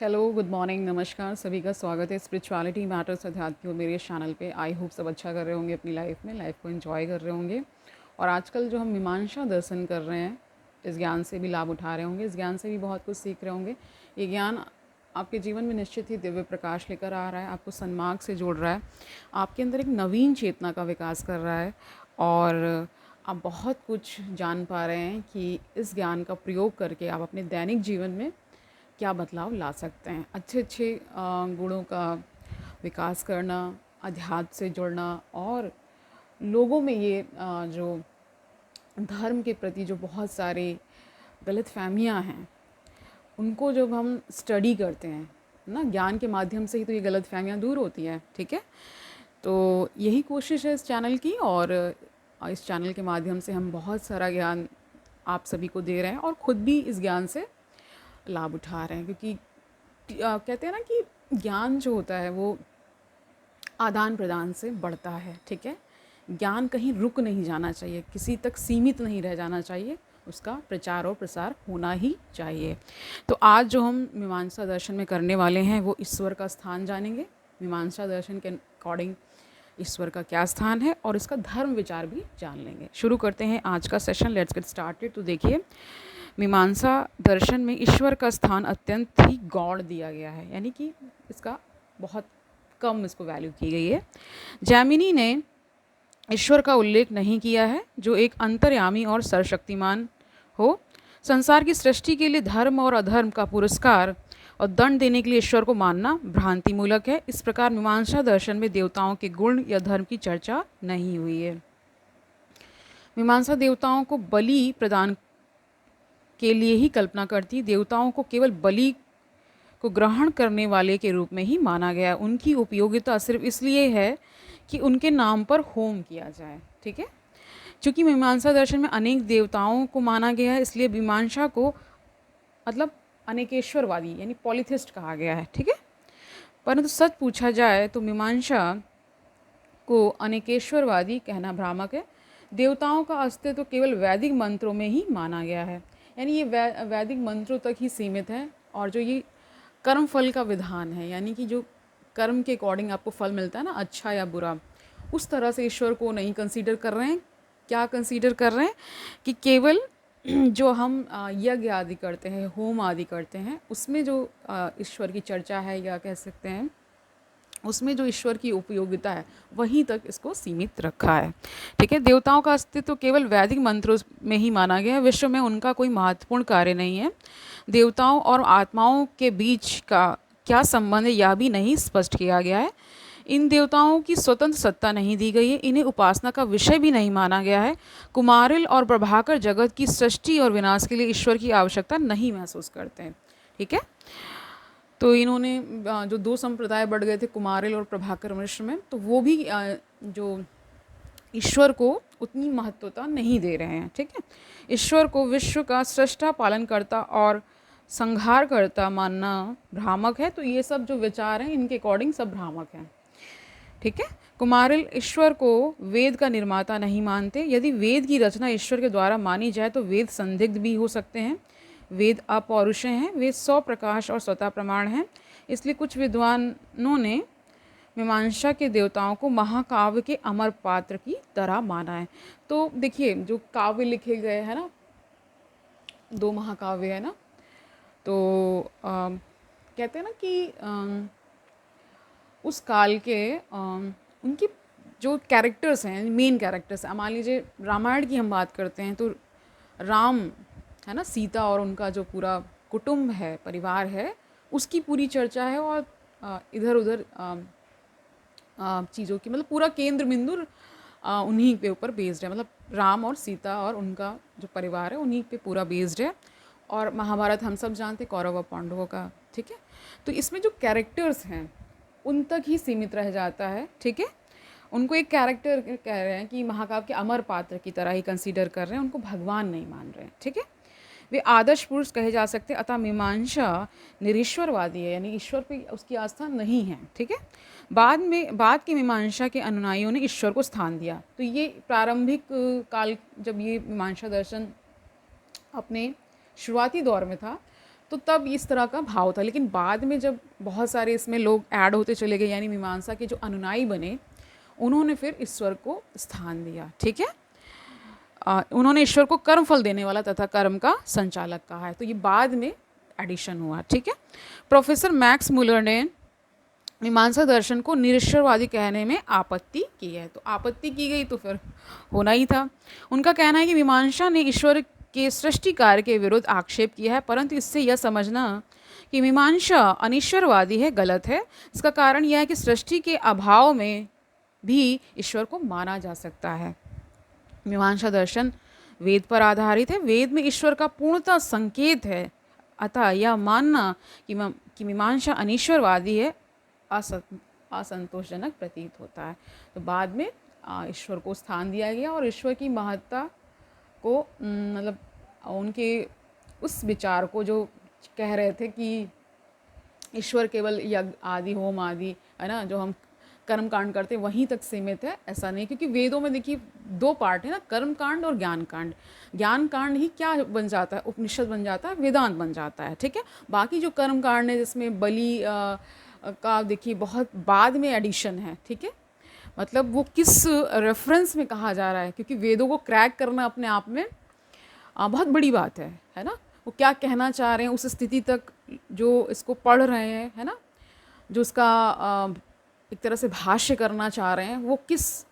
Hello, good morning, नमस्कार। सभी का स्वागत है स्पिरिचुअलिटी मैटर्स अध्यात्म मेरे चैनल पे। आई होप सब अच्छा कर रहे होंगे अपनी लाइफ में, लाइफ को एंजॉय कर रहे होंगे। और आजकल जो हम मीमांसा दर्शन कर रहे हैं, इस ज्ञान से भी लाभ उठा रहे होंगे, इस ज्ञान से भी बहुत कुछ सीख रहे होंगे। ये ज्ञान आपके जीवन में निश्चित ही दिव्य प्रकाश लेकर आ रहा है, आपको सन्मार्ग से जोड़ रहा है, आपके अंदर एक नवीन चेतना का विकास कर रहा है। और आप बहुत कुछ जान पा रहे हैं कि इस ज्ञान का प्रयोग करके आप अपने दैनिक जीवन में क्या बदलाव ला सकते हैं। अच्छे अच्छे गुणों का विकास करना, अध्यात्म से जुड़ना, और लोगों में ये जो धर्म के प्रति जो बहुत सारे गलत फहमियाँ हैं, उनको जब हम स्टडी करते हैं ना, ज्ञान के माध्यम से ही तो ये गलत फहमियाँ दूर होती हैं। ठीक है, तो यही कोशिश है इस चैनल की। और इस चैनल के माध्यम से हम बहुत सारा ज्ञान आप सभी को दे रहे हैं और ख़ुद भी इस ज्ञान से लाभ उठा रहे हैं। क्योंकि कहते हैं ना कि ज्ञान जो होता है वो आदान प्रदान से बढ़ता है। ठीक है, ज्ञान कहीं रुक नहीं जाना चाहिए, किसी तक सीमित नहीं रह जाना चाहिए, उसका प्रचार और प्रसार होना ही चाहिए। तो आज जो हम मीमांसा दर्शन में करने वाले हैं वो ईश्वर का स्थान जानेंगे। मीमांसा दर्शन के अकॉर्डिंग ईश्वर का क्या स्थान है और इसका धर्म विचार भी जान लेंगे। शुरू करते हैं आज का सेशन, लेट्स गेट स्टार्टेड। तो देखिए, मीमांसा दर्शन में ईश्वर का स्थान अत्यंत ही गौण दिया गया है, यानी कि इसका बहुत कम इसको वैल्यू की गई है। जैमिनी ने ईश्वर का उल्लेख नहीं किया है, जो एक अंतर्यामी और सर्वशक्तिमान हो। संसार की सृष्टि के लिए धर्म और अधर्म का पुरस्कार और दंड देने के लिए ईश्वर को मानना भ्रांति मूलक है। इस प्रकार मीमांसा दर्शन में देवताओं के गुण या धर्म की चर्चा नहीं हुई है। मीमांसा देवताओं को बलि प्रदान के लिए ही कल्पना करती, देवताओं को केवल बलि को ग्रहण करने वाले के रूप में ही माना गया। उनकी उपयोगिता सिर्फ इसलिए है कि उनके नाम पर होम किया जाए। ठीक है, चूँकि मीमांसा दर्शन में अनेक देवताओं को माना गया है, इसलिए मीमांसा को मतलब अनेकेश्वरवादी यानी पॉलीथिस्ट कहा गया है। ठीक है, परंतु सच पूछा जाए तो मीमांसा को अनेकेश्वरवादी कहना भ्रामक है। देवताओं का अस्तित्व केवल वैदिक मंत्रों में ही माना गया है, यानी ये वैदिक मंत्रों तक ही सीमित है। और जो ये कर्म फल का विधान है, यानी कि जो कर्म के अकॉर्डिंग आपको फल मिलता है ना, अच्छा या बुरा, उस तरह से ईश्वर को नहीं कंसीडर कर रहे हैं। क्या कंसीडर कर रहे हैं कि केवल जो हम यज्ञ आदि करते हैं, होम आदि करते हैं, उसमें जो ईश्वर की चर्चा है, या कह सकते हैं उसमें जो ईश्वर की उपयोगिता है, वहीं तक इसको सीमित रखा है। ठीक है, देवताओं का अस्तित्व केवल वैदिक मंत्रों में ही माना गया है, विश्व में उनका कोई महत्वपूर्ण कार्य नहीं है। देवताओं और आत्माओं के बीच का क्या संबंध है, यह भी नहीं स्पष्ट किया गया है। इन देवताओं की स्वतंत्र सत्ता नहीं दी गई है, इन्हें उपासना का विषय भी नहीं माना गया है। कुमारिल और प्रभाकर जगत की सृष्टि और विनाश के लिए ईश्वर की आवश्यकता नहीं महसूस करते हैं। ठीक है, तो इन्होंने जो दो संप्रदाय बढ़ गए थे, कुमारिल और प्रभाकर मिश्र में, तो वो भी जो ईश्वर को उतनी महत्वता नहीं दे रहे हैं। ठीक है, ईश्वर को विश्व का सृष्टा, पालनकर्ता और संहारकर्ता मानना भ्रामक है। तो ये सब जो विचार हैं, इनके अकॉर्डिंग सब भ्रामक हैं। ठीक है, कुमारिल ईश्वर को वेद का निर्माता नहीं मानते। यदि वेद की रचना ईश्वर के द्वारा मानी जाए तो वेद संदिग्ध भी हो सकते हैं। वेद अपौरुषेय हैं, वेद सौ प्रकाश और स्वतः प्रमाण हैं। इसलिए कुछ विद्वानों ने मीमांसा के देवताओं को महाकाव्य के अमर पात्र की तरह माना है। तो देखिए, जो काव्य लिखे गए हैं ना, दो महाकाव्य है ना, तो कहते हैं ना कि उस काल के उनकी जो कैरेक्टर्स हैं, मेन कैरेक्टर्स हैं, मान लीजिए रामायण की हम बात करते हैं तो राम है ना, सीता और उनका जो पूरा कुटुंब है, परिवार है, उसकी पूरी चर्चा है। और इधर उधर चीज़ों की मतलब पूरा केंद्र बिंदु उन्हीं के ऊपर बेस्ड है। मतलब राम और सीता और उनका जो परिवार है उन्हीं पे पूरा बेस्ड है। और महाभारत हम सब जानते हैं, कौरव और पांडवों का। ठीक है, तो इसमें जो कैरेक्टर्स हैं उन तक ही सीमित रह जाता है। ठीक है, उनको एक कैरेक्टर कह रहे हैं कि महाकाव्य के अमर पात्र की तरह ही कंसीडर कर रहे हैं, उनको भगवान नहीं मान रहे हैं। ठीक है, वे आदर्श पुरुष कहे जा सकते हैं। अतः मीमांसा निरीश्वरवादी है, यानी ईश्वर पे उसकी आस्था नहीं है। ठीक है, बाद की मीमांसा के अनुयायियों ने ईश्वर को स्थान दिया। तो ये प्रारंभिक काल, जब ये मीमांसा दर्शन अपने शुरुआती दौर में था, तो तब इस तरह का भाव था। लेकिन बाद में जब बहुत सारे इसमें लोग ऐड होते चले गए, यानी मीमांसा के जो अनुयायी बने, उन्होंने फिर ईश्वर को स्थान दिया। ठीक है, उन्होंने ईश्वर को कर्म फल देने वाला तथा कर्म का संचालक कहा है। तो ये बाद में एडिशन हुआ। ठीक है, प्रोफेसर मैक्स मुलर ने मीमांसा दर्शन को निरीश्वरवादी कहने में आपत्ति की है। तो आपत्ति की गई तो फिर होना ही था। उनका कहना है कि मीमांसा ने ईश्वर के सृष्टि कार्य के विरुद्ध आक्षेप किया है, परंतु इससे यह समझना कि मीमांसा अनिश्वरवादी है गलत है। इसका कारण यह है कि सृष्टि के अभाव में भी ईश्वर को माना जा सकता है। मीमांसा दर्शन वेद पर आधारित है। वेद में ईश्वर का पूर्णतः संकेत है, अतः यह मानना कि मीमांसा अनिश्वरवादी है असंतोषजनक प्रतीत होता है। तो बाद में ईश्वर को स्थान दिया गया और ईश्वर की महत्ता को मतलब उनके उस विचार को जो कह रहे थे कि ईश्वर केवल यज्ञ आदि होम आदि है ना जो हम कर्म कांड करते हैं वहीं तक सीमित है, ऐसा नहीं। क्योंकि वेदों में देखिए दो पार्ट है ना, कर्म कांड और ज्ञान कांड। ज्ञान कांड ही क्या बन जाता है, उपनिषद बन जाता है, वेदांत बन जाता है। ठीक है, बाकी जो कर्म कांड है जिसमें बलि का देखिए बहुत बाद में एडिशन है। ठीक है, मतलब वो किस रेफरेंस में कहा जा रहा है, क्योंकि वेदों को क्रैक करना अपने आप में बहुत बड़ी बात है ना। वो क्या कहना चाह रहे हैं उस स्थिति तक जो इसको पढ़ रहे हैं, है ना, जो उसका एक तरह से भाष्य करना चाह रहे हैं, वो किस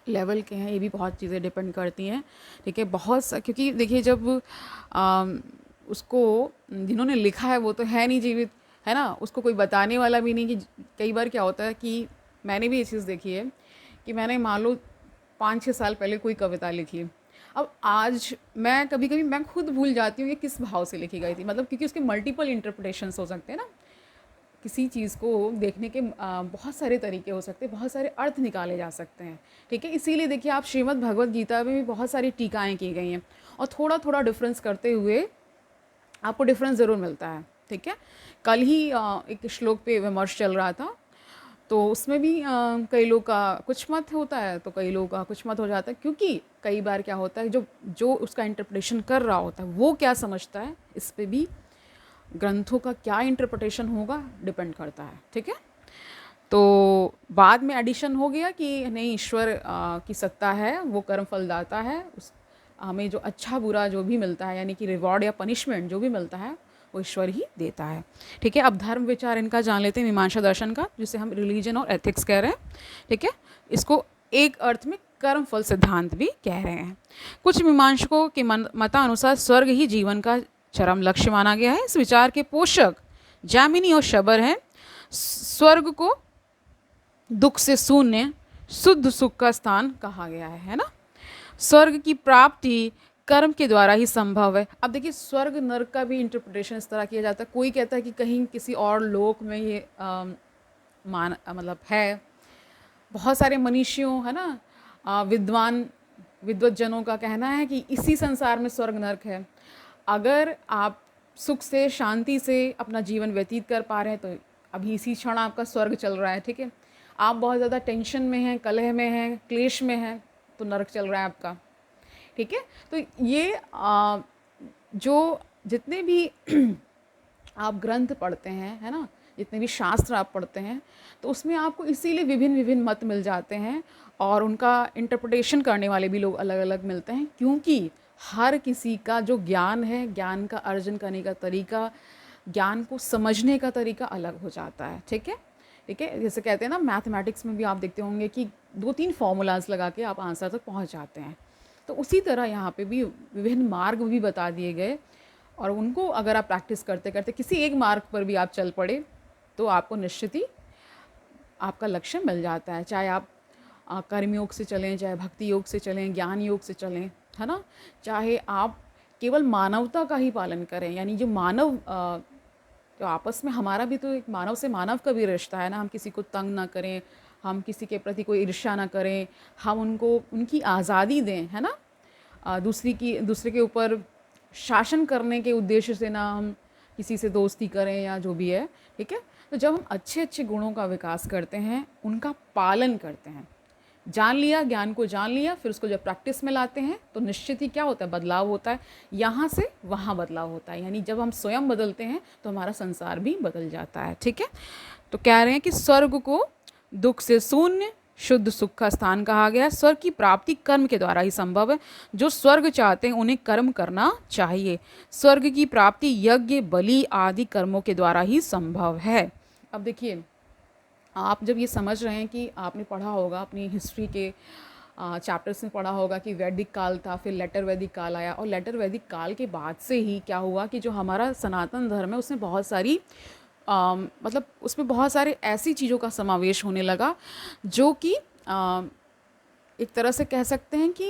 लेवल के हैं, ये भी बहुत चीज़ें डिपेंड करती हैं। ठीक है, क्योंकि देखिए जब उसको जिन्होंने लिखा है वो तो है नहीं जीवित, है ना, उसको कोई बताने वाला भी नहीं। कि कई बार क्या होता है कि मैंने भी ये चीज़ देखी है कि मैंने मान लो 5-6 साल पहले कोई कविता लिखी, अब आज मैं कभी कभी मैं खुद भूल जाती हूँ कि किस भाव से लिखी गई थी, मतलब क्योंकि उसके मल्टीपल इंटरप्रिटेशंस हो सकते हैं ना। किसी चीज़ को देखने के बहुत सारे तरीके हो सकते हैं, बहुत सारे अर्थ निकाले जा सकते हैं। ठीक है, इसीलिए देखिए आप श्रीमद् भगवद गीता में भी बहुत सारी टीकाएँ की गई हैं और थोड़ा थोड़ा डिफरेंस करते हुए आपको डिफरेंस ज़रूर मिलता है। ठीक है, कल ही एक श्लोक पे विमर्श चल रहा था, तो उसमें भी कई लोग का कुछ मत होता है तो कई लोगों का कुछ मत हो जाता है। क्योंकि कई बार क्या होता है जो उसका इंटरप्रिटेशन कर रहा होता है वो क्या समझता है, इस पे भी ग्रंथों का क्या इंटरप्रिटेशन होगा डिपेंड करता है। ठीक है, तो बाद में एडिशन हो गया कि नहीं, ईश्वर की सत्ता है, वो कर्म फलदाता है, हमें जो अच्छा बुरा जो भी मिलता है, यानी कि रिवॉर्ड या पनिशमेंट जो भी मिलता है वो ईश्वर ही देता है। ठीक है, अब धर्म विचार इनका जान लेते हैं, मीमांसा दर्शन का, जिसे हम रिलीजन और एथिक्स कह रहे हैं। ठीक है, इसको एक अर्थ में कर्म फल सिद्धांत भी कह रहे हैं। कुछ मीमांसकों के मतानुसार स्वर्ग ही जीवन का चरम लक्ष्य माना गया है। इस विचार के पोषक जैमिनी और शबर हैं। स्वर्ग को दुख से शून्य शुद्ध सुख का स्थान कहा गया है ना। स्वर्ग की प्राप्ति कर्म के द्वारा ही संभव है। अब देखिए स्वर्ग नरक का भी इंटरप्रिटेशन इस तरह किया जाता है। कोई कहता है कि कहीं किसी और लोक में ये मतलब है। बहुत सारे मनीषियों है ना, विद्वत जनों का कहना है कि इसी संसार में स्वर्ग नरक है। अगर आप सुख से शांति से अपना जीवन व्यतीत कर पा रहे हैं तो अभी इसी क्षण आपका स्वर्ग चल रहा है। ठीक है, आप बहुत ज़्यादा टेंशन में हैं, कलह में हैं, क्लेश में हैं, तो नरक चल रहा है आपका। ठीक है, तो ये जो जितने भी आप ग्रंथ पढ़ते हैं, है ना, जितने भी शास्त्र आप पढ़ते हैं, तो उसमें आपको इसीलिए विभिन्न विभिन्न मत मिल जाते हैं और उनका इंटरप्रिटेशन करने वाले भी लोग अलग अलग मिलते हैं। क्योंकि हर किसी का जो ज्ञान है, ज्ञान का अर्जन करने का तरीका, ज्ञान को समझने का तरीका अलग हो जाता है। ठीक है, ठीक है, जैसे कहते हैं ना, मैथमेटिक्स में भी आप देखते होंगे कि 2-3 फॉर्मूलाज लगा के आप आंसर तक पहुंच जाते हैं। तो उसी तरह यहाँ पे भी विभिन्न मार्ग भी बता दिए गए और उनको अगर आप प्रैक्टिस करते करते किसी एक मार्ग पर भी आप चल पड़े तो आपको निश्चित ही आपका लक्ष्य मिल जाता है। चाहे आप कर्मयोग से चलें, चाहे भक्ति योग से चलें, ज्ञान योग से चलें, है ना, चाहे आप केवल मानवता का ही पालन करें, यानी जो मानव तो आपस में हमारा भी तो एक मानव से मानव का भी रिश्ता है ना। हम किसी को तंग ना करें, हम किसी के प्रति कोई ईर्ष्या ना करें, हम उनको उनकी आज़ादी दें, है ना। दूसरे के ऊपर शासन करने के उद्देश्य से ना हम किसी से दोस्ती करें या जो भी है। ठीक है, तो जब हम अच्छे अच्छे गुणों का विकास करते हैं, उनका पालन करते हैं, जान लिया, ज्ञान को जान लिया, फिर उसको जब प्रैक्टिस में लाते हैं तो निश्चित ही क्या होता है, बदलाव होता है, यहाँ से वहाँ बदलाव होता है। यानी जब हम स्वयं बदलते हैं तो हमारा संसार भी बदल जाता है। ठीक है, तो कह रहे हैं कि स्वर्ग को दुख से शून्य शुद्ध सुख का स्थान कहा गया। स्वर्ग की प्राप्ति कर्म के द्वारा ही संभव है। जो स्वर्ग चाहते हैं उन्हें कर्म करना चाहिए। स्वर्ग की प्राप्ति यज्ञ, बलि आदि कर्मों के द्वारा ही संभव है। अब देखिए, आप जब ये समझ रहे हैं कि आपने पढ़ा होगा अपनी हिस्ट्री के चैप्टर्स में पढ़ा होगा कि वैदिक काल था, फिर लेटर वैदिक काल आया, और लेटर वैदिक काल के बाद से ही क्या हुआ कि जो हमारा सनातन धर्म है उसमें बहुत सारी मतलब उसमें बहुत सारे ऐसी चीज़ों का समावेश होने लगा जो कि एक तरह से कह सकते हैं कि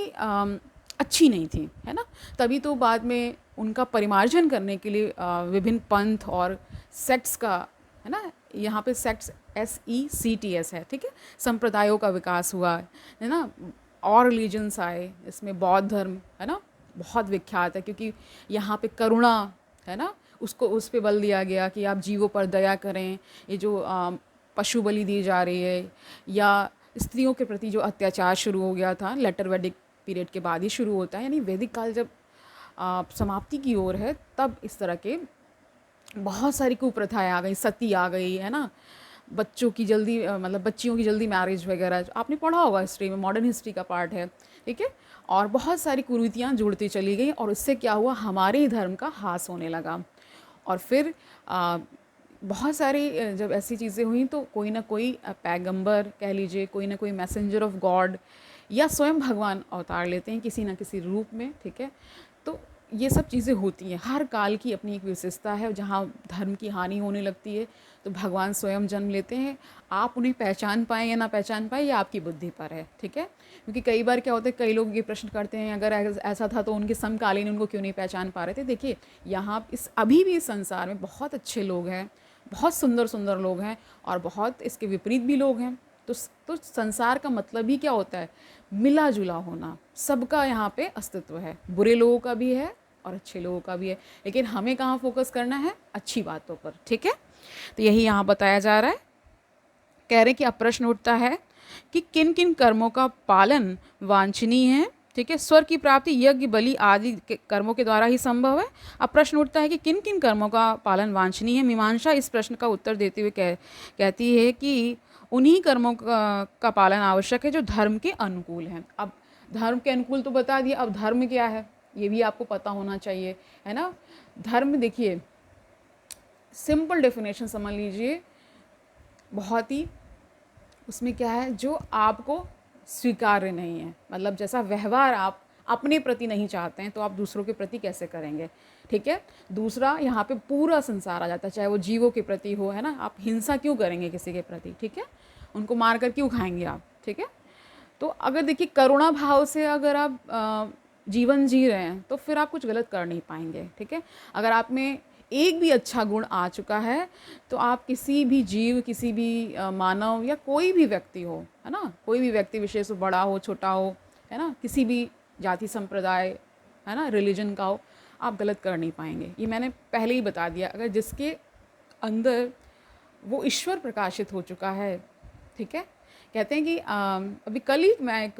अच्छी नहीं थी, है ना। तभी तो बाद में उनका परिमार्जन करने के लिए विभिन्न पंथ और सेक्ट्स का, है ना, यहाँ पे सेक्ट्स SECTS है, ठीक है, संप्रदायों का विकास हुआ है ना, और रिलीजन्स आए। इसमें बौद्ध धर्म, है ना, बहुत विख्यात है क्योंकि यहाँ पे करुणा, है ना, उसको उस पे बल दिया गया कि आप जीवों पर दया करें। ये जो पशु बलि दी जा रही है या स्त्रियों के प्रति जो अत्याचार शुरू हो गया था लेटर वैदिक पीरियड के बाद ही शुरू होता है, यानी वैदिक काल जब समाप्ति की ओर है तब इस तरह के बहुत सारी कुप्रथाएं आ गई, सती आ गई, है ना, बच्चों की जल्दी मतलब बच्चियों की जल्दी मैरिज वगैरह, आपने पढ़ा होगा हिस्ट्री में, मॉडर्न हिस्ट्री का पार्ट है, ठीक है। और बहुत सारी कुरीतियाँ जुड़ती चली गई और इससे क्या हुआ, हमारे ही धर्म का ह्रास होने लगा। और फिर बहुत सारी जब ऐसी चीज़ें हुई तो कोई ना कोई पैगंबर कह लीजिए, कोई ना कोई मैसेंजर ऑफ गॉड या स्वयं भगवान अवतार लेते हैं किसी ना किसी रूप में, ठीक है। तो ये सब चीज़ें होती हैं, हर काल की अपनी एक विशेषता है। जहाँ धर्म की हानि होने लगती है तो भगवान स्वयं जन्म लेते हैं। आप उन्हें पहचान पाएँ या ना पहचान पाएँ, ये आपकी बुद्धि पर है, ठीक है। क्योंकि कई बार क्या होता है, कई लोग ये प्रश्न करते हैं अगर ऐसा था तो उनके समकालीन उनको क्यों नहीं पहचान पा रहे थे। देखिए, यहाँ अभी भी इस संसार में बहुत अच्छे लोग हैं, बहुत सुंदर सुंदर लोग हैं और बहुत इसके विपरीत भी लोग हैं। तो संसार का मतलब ही क्या होता है, मिला जुला होना। सबका यहाँ पे अस्तित्व है, बुरे लोगों का भी है और अच्छे लोगों का भी है, लेकिन हमें कहाँ फोकस करना है, अच्छी बातों पर, ठीक है। तो यही यहाँ बताया जा रहा है। कह रहे कि अब प्रश्न उठता है कि किन किन कर्मों का पालन वांछनीय है, ठीक है। स्वर्ग की प्राप्ति यज्ञ, बलि आदि कर्मों के द्वारा ही संभव है। अब प्रश्न उठता है कि किन किन कर्मों का पालन वांछनीय है। मीमांसा इस प्रश्न का उत्तर देते हुए कहती है कि उन्हीं कर्मों का पालन आवश्यक है जो धर्म के अनुकूल हैं। अब धर्म के अनुकूल तो बता दिया, अब धर्म क्या है ये भी आपको पता होना चाहिए, है ना। धर्म देखिए, सिंपल डेफिनेशन समझ लीजिए, बहुत ही उसमें क्या है, जो आपको स्वीकार्य नहीं है, मतलब जैसा व्यवहार आप अपने प्रति नहीं चाहते हैं तो आप दूसरों के प्रति कैसे करेंगे, ठीक है। दूसरा, यहाँ पे पूरा संसार आ जाता है, चाहे वो जीवों के प्रति हो, है ना। आप हिंसा क्यों करेंगे किसी के प्रति, ठीक है, उनको मार कर क्यों खाएंगे आप, ठीक है। तो अगर देखिए करुणा भाव से अगर आप जीवन जी रहे हैं तो फिर आप कुछ गलत कर नहीं पाएंगे, ठीक है। अगर आप में एक भी अच्छा गुण आ चुका है तो आप किसी भी जीव, किसी भी मानव या कोई भी व्यक्ति हो, है ना, कोई भी व्यक्ति विशेष हो, बड़ा हो छोटा हो, है ना, किसी भी जाति संप्रदाय, है ना, रिलीजन का हो, आप गलत कर नहीं पाएंगे। ये मैंने पहले ही बता दिया। अगर जिसके अंदर वो ईश्वर प्रकाशित हो चुका है, ठीक है। कहते हैं कि अभी कल ही मैं एक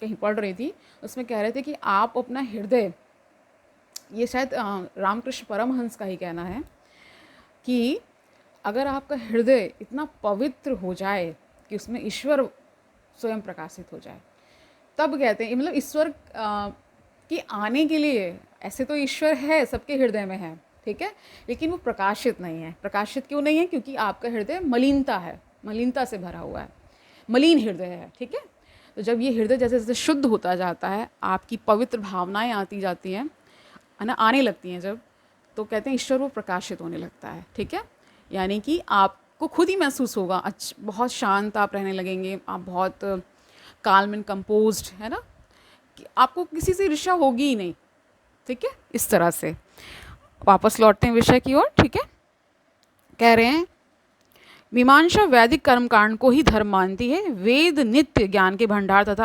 कहीं पढ़ रही थी, उसमें कह रहे थे कि आप अपना हृदय, ये शायद रामकृष्ण परमहंस का ही कहना है कि अगर आपका हृदय इतना पवित्र हो जाए कि उसमें ईश्वर स्वयं प्रकाशित हो जाए, तब कहते हैं, मतलब ईश्वर के आने के लिए, ऐसे तो ईश्वर है, सबके हृदय में है, ठीक है, लेकिन वो प्रकाशित नहीं है। प्रकाशित क्यों नहीं है? क्योंकि आपका हृदय मलिनता है, मलिनता से भरा हुआ है, मलिन हृदय है, ठीक है। तो जब ये हृदय जैसे जैसे शुद्ध होता जाता है, आपकी पवित्र भावनाएं आती जाती हैं, है ना, आने लगती हैं जब, तो कहते हैं ईश्वर वो प्रकाशित होने लगता है, ठीक है। यानी कि आपको खुद ही महसूस होगा, बहुत शांत आप रहने लगेंगे, आप बहुत काल्म एंड कंपोज्ड, है ना, कि आपको किसी से ईर्ष्या होगी ही नहीं, ठीक है। इस तरह से वापस लौटते हैं विषय की ओर, ठीक है। कह रहे हैं मीमांसा वैदिक कर्मकांड को ही धर्म मानती है। वेद नित्य ज्ञान के भंडार तथा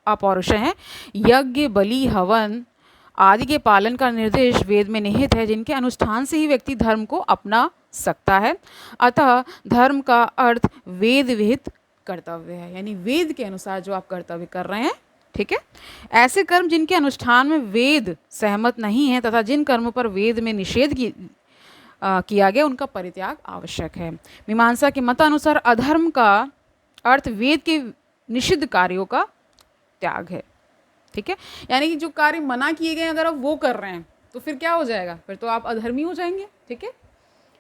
अपौरुष हैं। यज्ञ, बलि, हवन आदि के पालन का निर्देश वेद में निहित है, जिनके अनुष्ठान से ही व्यक्ति धर्म को अपना सकता है। अतः धर्म का अर्थ वेद विहित कर्तव्य है, यानी वेद के अनुसार जो आप कर्तव्य कर रहे हैं, ठीक है। ऐसे कर्म जिनके अनुष्ठान में वेद सहमत नहीं है तथा जिन कर्मों पर वेद में निषेध किया गया उनका परित्याग आवश्यक है। मीमांसा के मतानुसार अधर्म का अर्थ वेद के निषिद्ध कार्यों का त्याग है, ठीक है। यानी कि जो कार्य मना किए गए अगर आप वो कर रहे हैं तो फिर क्या हो जाएगा, फिर तो आप अधर्मी हो जाएंगे, ठीक है।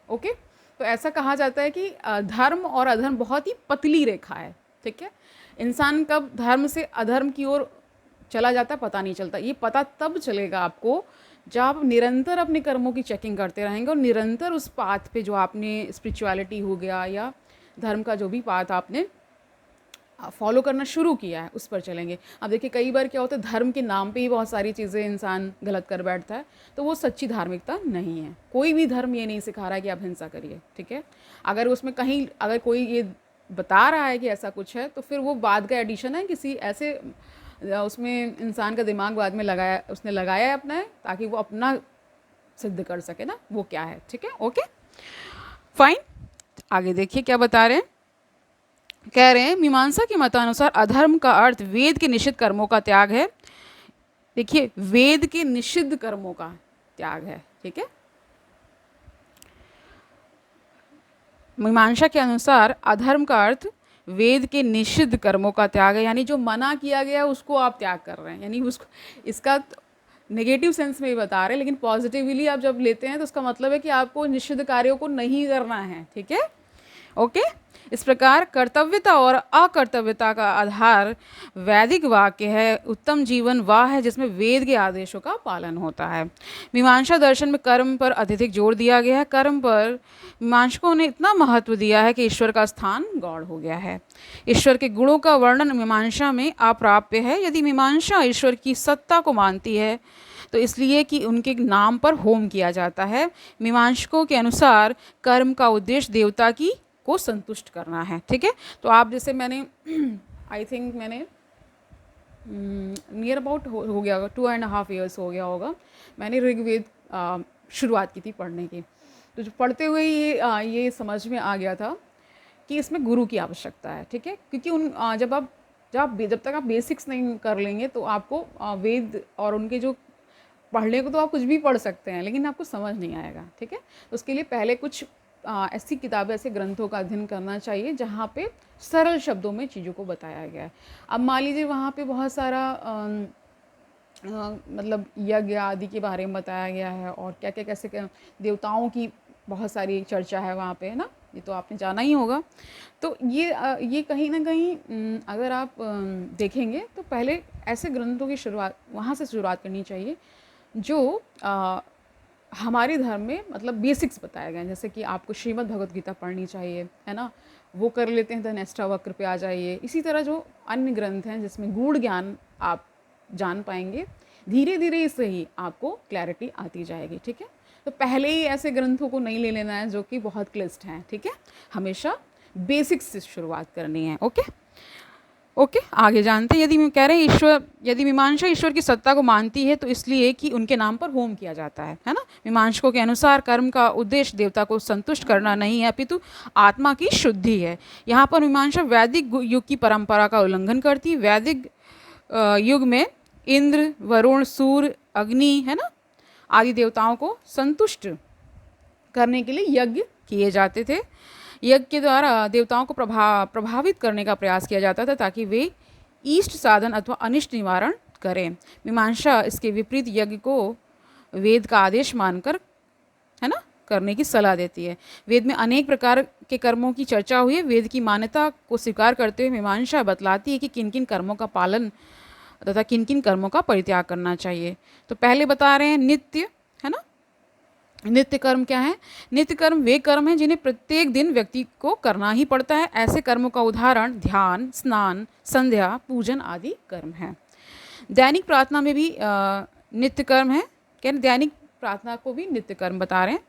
ओके, तो ऐसा कहा जाता है कि धर्म और अधर्म बहुत ही पतली रेखा है, ठीक है। इंसान कब धर्म से अधर्म की ओर चला जाता है पता नहीं चलता। ये पता तब चलेगा आपको जब आप निरंतर अपने कर्मों की चेकिंग करते रहेंगे और निरंतर उस पाथ पे जो आपने स्पिरिचुअलिटी हो गया या धर्म का जो भी पाथ आपने फॉलो करना शुरू किया है उस पर चलेंगे। अब देखिए कई बार क्या होता है, धर्म के नाम पे ही बहुत सारी चीज़ें इंसान गलत कर बैठता है, तो वो सच्ची धार्मिकता नहीं है। कोई भी धर्म ये नहीं सिखा रहा है कि आप हिंसा करिए, ठीक है। अगर उसमें कहीं अगर कोई ये बता रहा है कि ऐसा कुछ है तो फिर वो बाद का एडिशन है, किसी ऐसे उसमें इंसान का दिमाग बाद में लगाया, उसने लगाया है अपना है ताकि वो अपना सिद्ध कर सके ना वो क्या है, ठीक है। ओके फाइन, आगे देखिए क्या बता रहे हैं। कह रहे हैं मीमांसा के मतानुसार अधर्म का अर्थ वेद के निषिद्ध कर्मों का त्याग है। देखिए वेद के निषिद्ध कर्मों का त्याग है, ठीक है। मीमांसा के अनुसार अधर्म का अर्थ वेद के निषिद्ध कर्मों का त्याग है, यानी जो मना किया गया उसको आप त्याग कर रहे हैं, यानी उसको इसका नेगेटिव सेंस में ही बता रहे हैं, लेकिन पॉजिटिवली आप जब लेते हैं तो उसका मतलब है कि आपको निषिद्ध कार्यों को नहीं करना है, ठीक है। ओके, इस प्रकार कर्तव्यता और अकर्तव्यता का आधार वैदिक वाक्य है। उत्तम जीवन वह है जिसमें वेद के आदेशों का पालन होता है। मीमांसा दर्शन में कर्म पर अत्यधिक जोर दिया गया है। कर्म पर मीमांसकों ने इतना महत्व दिया है कि ईश्वर का स्थान गौण हो गया है। ईश्वर के गुणों का वर्णन मीमांसा में अप्राप्य है। यदि मीमांसा ईश्वर की सत्ता को मानती है तो इसलिए कि उनके नाम पर होम किया जाता है। मीमांसकों के अनुसार कर्म का उद्देश्य देवता की को संतुष्ट करना है, ठीक है। तो आप जैसे मैंने आई थिंक मैंने नियर अबाउट हो गया होगा 2.5 ईयर्स हो गया होगा, मैंने ऋग्वेद शुरुआत की थी पढ़ने की। तो जो पढ़ते हुए ये समझ में आ गया था कि इसमें गुरु की आवश्यकता है, ठीक है। क्योंकि जब तक आप बेसिक्स नहीं कर लेंगे तो आपको वेद और उनके जो पढ़ने को तो आप कुछ भी पढ़ सकते हैं लेकिन आपको समझ नहीं आएगा, ठीक है। तो उसके लिए पहले कुछ ऐसी किताबें, ऐसे ग्रंथों का अध्ययन करना चाहिए जहाँ पे सरल शब्दों में चीज़ों को बताया गया है। अब मान लीजिए वहाँ पे बहुत सारा मतलब यज्ञ आदि के बारे में बताया गया है और क्या क्या कैसे देवताओं की बहुत सारी चर्चा है वहाँ पे, है ना, ये तो आपने जाना ही होगा। तो ये कहीं ना कहीं अगर आप देखेंगे तो पहले ऐसे ग्रंथों की शुरुआत वहाँ से शुरुआत करनी चाहिए जो हमारे धर्म में मतलब बेसिक्स बताए गए हैं। जैसे कि आपको श्रीमद् भगवत गीता पढ़नी चाहिए, है ना, वो कर लेते हैं, देन अष्टावक्र पे आ जाइए। इसी तरह जो अन्य ग्रंथ हैं जिसमें गूढ़ ज्ञान आप जान पाएंगे, धीरे धीरे इससे ही आपको क्लैरिटी आती जाएगी, ठीक है। तो पहले ही ऐसे ग्रंथों को नहीं ले लेना है जो कि बहुत क्लिष्ट हैं, ठीक है। हमेशा बेसिक्स से शुरुआत करनी है। ओके, आगे जानते हैं। कह रहे हैं यदि मीमांसा ईश्वर की सत्ता को मानती है तो इसलिए कि उनके नाम पर होम किया जाता है ना। मीमांसकों के अनुसार कर्म का उद्देश्य देवता को संतुष्ट करना नहीं है अपितु आत्मा की शुद्धि है। यहाँ पर मीमांसा वैदिक युग की परंपरा का उल्लंघन करती है। वैदिक युग में इंद्र, वरुण, सूर्य, अग्नि, है ना, आदि देवताओं को संतुष्ट करने के लिए यज्ञ किए जाते थे। यज्ञ के द्वारा देवताओं को प्रभावित करने का प्रयास किया जाता था ताकि वे इष्ट साधन अथवा अनिष्ट निवारण करें। मीमांसा इसके विपरीत यज्ञ को वेद का आदेश मानकर, है ना, करने की सलाह देती है। वेद में अनेक प्रकार के कर्मों की चर्चा हुई है। वेद की मान्यता को स्वीकार करते हुए मीमांसा बतलाती है कि किन किन कर्मों का पालन तथा किन किन कर्मों का परित्याग करना चाहिए। तो पहले बता रहे हैं नित्य, है ना। नित्य कर्म क्या है? नित्य कर्म वे कर्म हैं जिन्हें प्रत्येक दिन व्यक्ति को करना ही पड़ता है। ऐसे कर्मों का उदाहरण ध्यान, स्नान, संध्या, पूजन आदि कर्म हैं। दैनिक प्रार्थना में भी नित्य कर्म है। क्या दैनिक प्रार्थना को भी नित्य कर्म बता रहे हैं।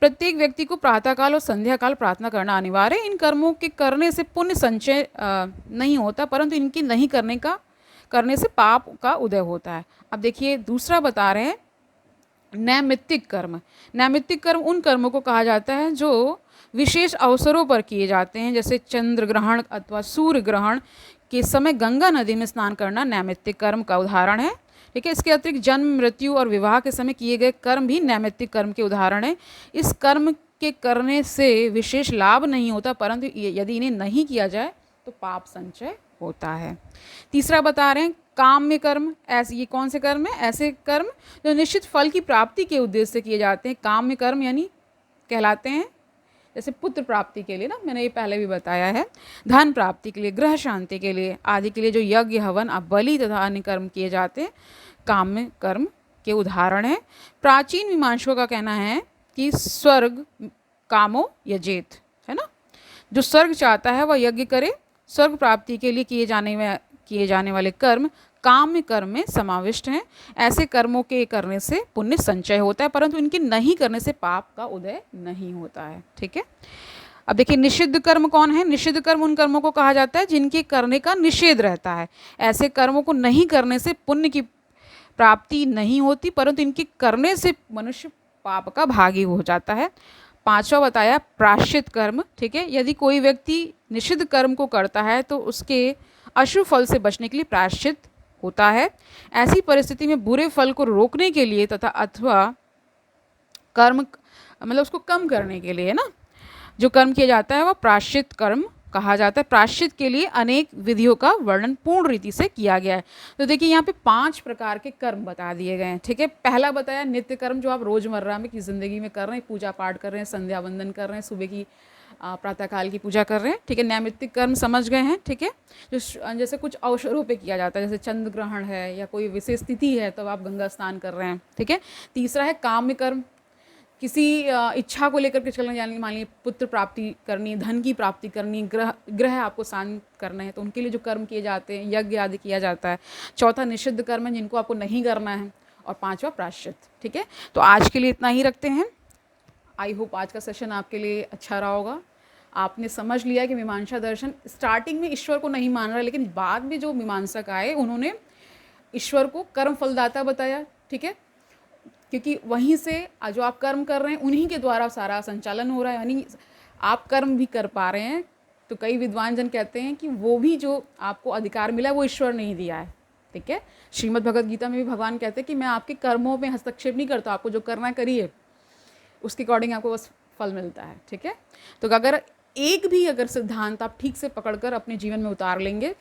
प्रत्येक व्यक्ति को प्रातःकाल और संध्या काल प्रार्थना करना अनिवार्य है। इन कर्मों के करने से पुण्य संचय नहीं होता, परंतु इनके नहीं करने से पाप का उदय होता है। अब देखिए दूसरा बता रहे हैं नैमित्तिक कर्म, नैमित्तिक कर्म उन कर्मों को कहा जाता है जो विशेष अवसरों पर किए जाते हैं, जैसे चंद्र ग्रहण अथवा सूर्य ग्रहण के समय गंगा नदी में स्नान करना नैमित्तिक कर्म का उदाहरण है। ठीक है, इसके अतिरिक्त जन्म, मृत्यु और विवाह के समय किए गए कर्म भी नैमित्तिक कर्म के उदाहरण हैं। इस कर्म के करने से विशेष लाभ नहीं होता, परंतु यदि इन्हें नहीं किया जाए तो पाप संचय होता है। तीसरा बता रहे हैं काम्य कर्म। ऐसे ये कौन से कर्म है? ऐसे कर्म जो निश्चित फल की प्राप्ति के उद्देश्य से किए जाते हैं। काम्य कर्म यानी कहलाते हैं, जैसे पुत्र प्राप्ति के लिए ना, मैंने ये पहले भी बताया है, धन प्राप्ति के लिए, ग्रह शांति के लिए आदि के लिए जो यज्ञ, हवन, बलि तथा अन्य कर्म किए जाते हैं, काम्य कर्म के उदाहरण हैं। प्राचीन मीमांसकों का कहना है कि स्वर्ग कामो यजेत, है ना, जो स्वर्ग चाहता है वह यज्ञ करे। स्वर्ग प्राप्ति के लिए किए जाने वाले कर्म काम्य कर्म में समाविष्ट हैं। ऐसे कर्मों के करने से पुण्य संचय होता है, परंतु इनके नहीं करने से पाप का उदय नहीं होता है। ठीक है, अब देखिए निषिद्ध कर्म कौन है? निषिद्ध कर्म उन कर्मों को कहा जाता है जिनके करने का निषेध रहता है। ऐसे कर्मों को नहीं करने से पुण्य की प्राप्ति नहीं होती, परंतु इनके करने से मनुष्य पाप का भागी हो जाता है। पांचवा बताया प्रायश्चित कर्म। ठीक है, यदि कोई व्यक्ति निषिद्ध कर्म को करता है तो उसके अशुभ फल से बचने के लिए प्रायश्चित होता है। ऐसी परिस्थिति में बुरे फल को रोकने के लिए तथा अथवा कर्म मतलब उसको कम करने के लिए ना, जो कर्म किया जाता है वह प्रायश्चित कर्म कहा जाता है। प्रायश्चित के लिए अनेक विधियों का वर्णन पूर्ण रीति से किया गया है। तो देखिए यहाँ पे 5 प्रकार के कर्म बता दिए गए हैं। ठीक है, पहला बताया नित्य कर्म, जो आप रोजमर्रा में की ज़िंदगी में कर रहे हैं, पूजा पाठ कर रहे हैं, संध्या वंदन कर रहे हैं, सुबह की प्रातःकाल की पूजा कर रहे हैं। ठीक है, नैमित्तिक कर्म समझ गए हैं। ठीक है, जो जैसे कुछ अवसरों पे किया जाता है, जैसे चंद्र ग्रहण है या कोई विशेष तिथि है तो आप गंगा स्नान कर रहे हैं। ठीक है, तीसरा है काम्य कर्म, किसी इच्छा को लेकर के चलना, यानी मान लीजिए पुत्र प्राप्ति करनी, धन की प्राप्ति करनी, ग्रह आपको शांत करना है तो उनके लिए जो कर्म किए जाते हैं, यज्ञ आदि किया जाता है। चौथा निषिद्ध कर्म है जिनको आपको नहीं करना है, और पांचवा प्रायश्चित। ठीक है, तो आज के लिए इतना ही रखते हैं। आई होप आज का सेशन आपके लिए अच्छा रहा होगा। आपने समझ लिया कि मीमांसा दर्शन स्टार्टिंग में ईश्वर को नहीं मान रहा, लेकिन बाद में जो मीमांसक आए उन्होंने ईश्वर को कर्म फलदाता बताया। ठीक है, क्योंकि वहीं से जो आप कर्म कर रहे हैं उन्हीं के द्वारा सारा संचालन हो रहा है, यानी आप कर्म भी कर पा रहे हैं। तो कई विद्वान जन कहते हैं कि वो भी जो आपको अधिकार मिला है वो ईश्वर नहीं दिया है। ठीक है, श्रीमद् भगवद गीता में भी भगवान कहते हैं कि मैं आपके कर्मों में हस्तक्षेप नहीं करता, आपको जो करना है करिए, उसके अकॉर्डिंग आपको बस फल मिलता है। ठीक है, तो अगर सिद्धांत आप ठीक से पकड़कर अपने जीवन में उतार लेंगे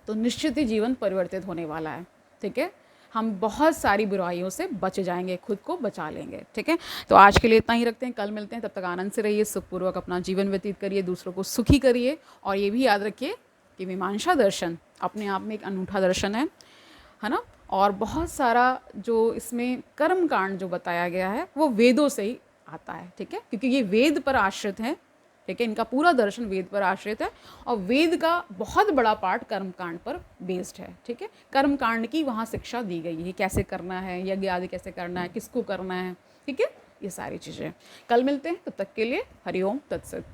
तो निश्चित ही जीवन परिवर्तित होने वाला है। ठीक है, हम बहुत सारी बुराइयों से बच जाएंगे, खुद को बचा लेंगे। ठीक है, तो आज के लिए इतना ही रखते हैं, कल मिलते हैं। तब तक आनंद से रहिए, सुखपूर्वक अपना जीवन व्यतीत करिए, दूसरों को सुखी करिए, और ये भी याद रखिए कि मीमांसा दर्शन अपने आप में एक अनूठा दर्शन है ना। और बहुत सारा जो इसमें कर्म कांड जो बताया गया है वो वेदों से ही आता है। ठीक है, क्योंकि ये वेद पर आश्रित है। ठीक है, इनका पूरा दर्शन वेद पर आश्रित है, और वेद का बहुत बड़ा पार्ट कर्मकांड पर बेस्ड है। ठीक है, कर्मकांड की वहाँ शिक्षा दी गई है, कैसे करना है, यज्ञ आदि कैसे करना है, किसको करना है। ठीक है, ये सारी चीज़ें। कल मिलते हैं, तब तक के लिए हरिओम तत्सत।